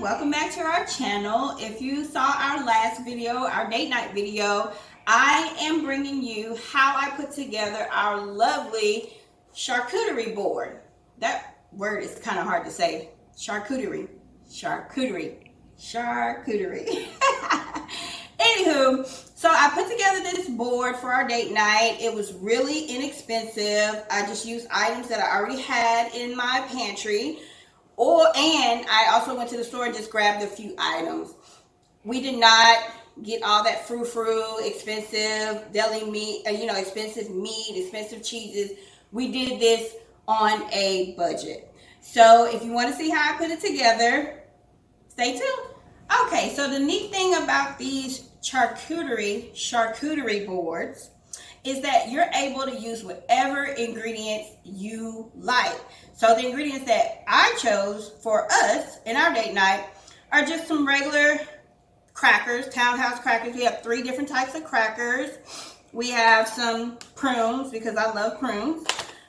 welcome back to our channel. If you saw our last video, our date night video, I am bringing you how I put together our lovely charcuterie board. That word is kind of hard to say. Charcuterie. Anywho, so I put together this board for our date night. It was really inexpensive. I just used items that I already had in my pantry. And I also went to the store and just grabbed a few items. We did not get all that frou-frou, expensive deli meat, expensive meat, expensive cheeses. We did this on a budget. So if you want to see how I put it together, stay tuned. Okay, so the neat thing about these charcuterie boards is that you're able to use whatever ingredients you like. So the ingredients that I chose for us in our date night are just some regular crackers, Townhouse crackers. We have 3 different types of crackers. We have some prunes because I love prunes.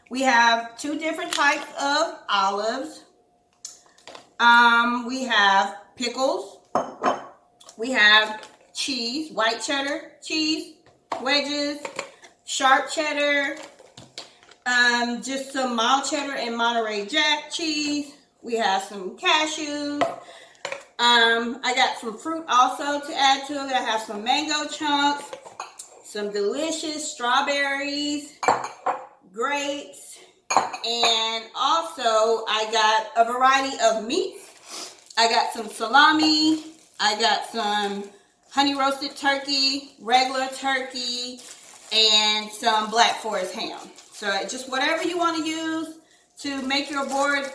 We have 2 different types of olives. We have pickles. We have cheese, white cheddar cheese, wedges, sharp cheddar, just some mild cheddar and Monterey Jack cheese. We have some cashews. I got some fruit also to add to it. I have some mango chunks, some delicious strawberries, grapes, and also I got a variety of meats. I got some salami. I got some honey roasted turkey, regular turkey, and some Black Forest ham. So just whatever you want to use to make your board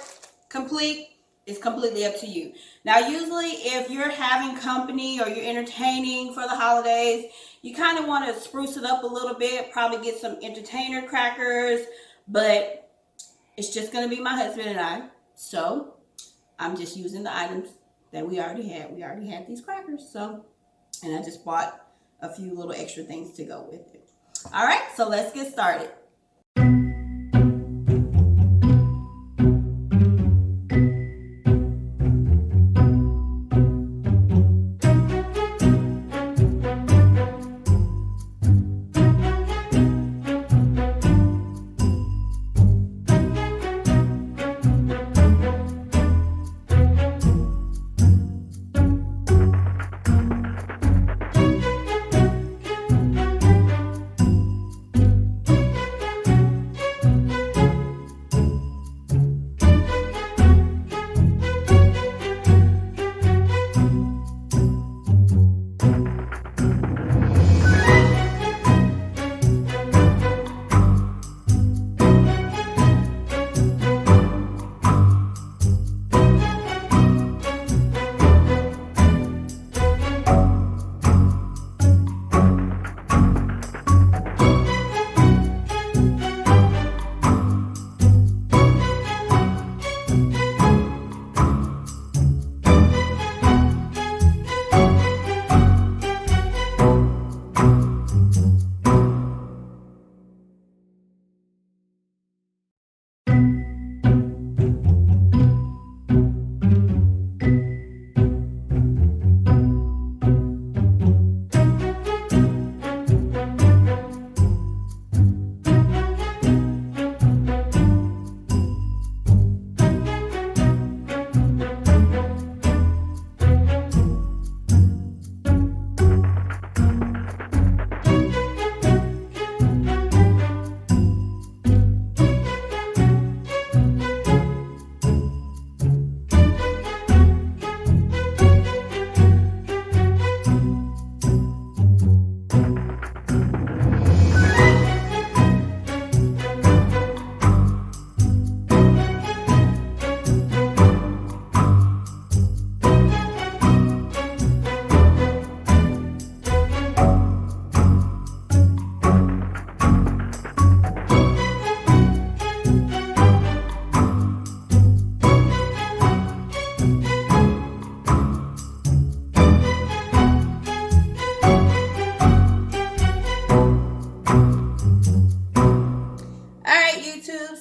complete is completely up to you. Now usually if you're having company or you're entertaining for the holidays, you kind of want to spruce it up a little bit, probably get some entertainer crackers, but it's just going to be my husband and I. So I'm just using the items that we already had. We already had these crackers, and I just bought a few little extra things to go with it. All right, so let's get started.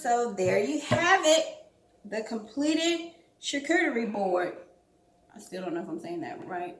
So there you have it, the completed charcuterie board. I still don't know if I'm saying that right.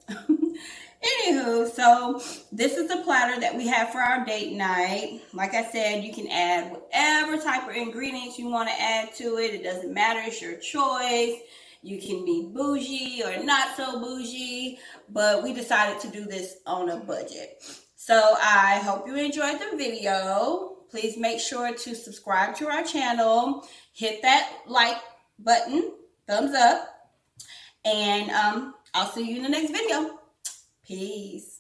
Anywho, so this is the platter that we have for our date night. Like I said, you can add whatever type of ingredients you want to add to it. It doesn't matter. It's your choice. You can be bougie or not so bougie, but we decided to do this on a budget. So I hope you enjoyed the video. Please make sure to subscribe to our channel. Hit that like button, thumbs up, and I'll see you in the next video. Peace.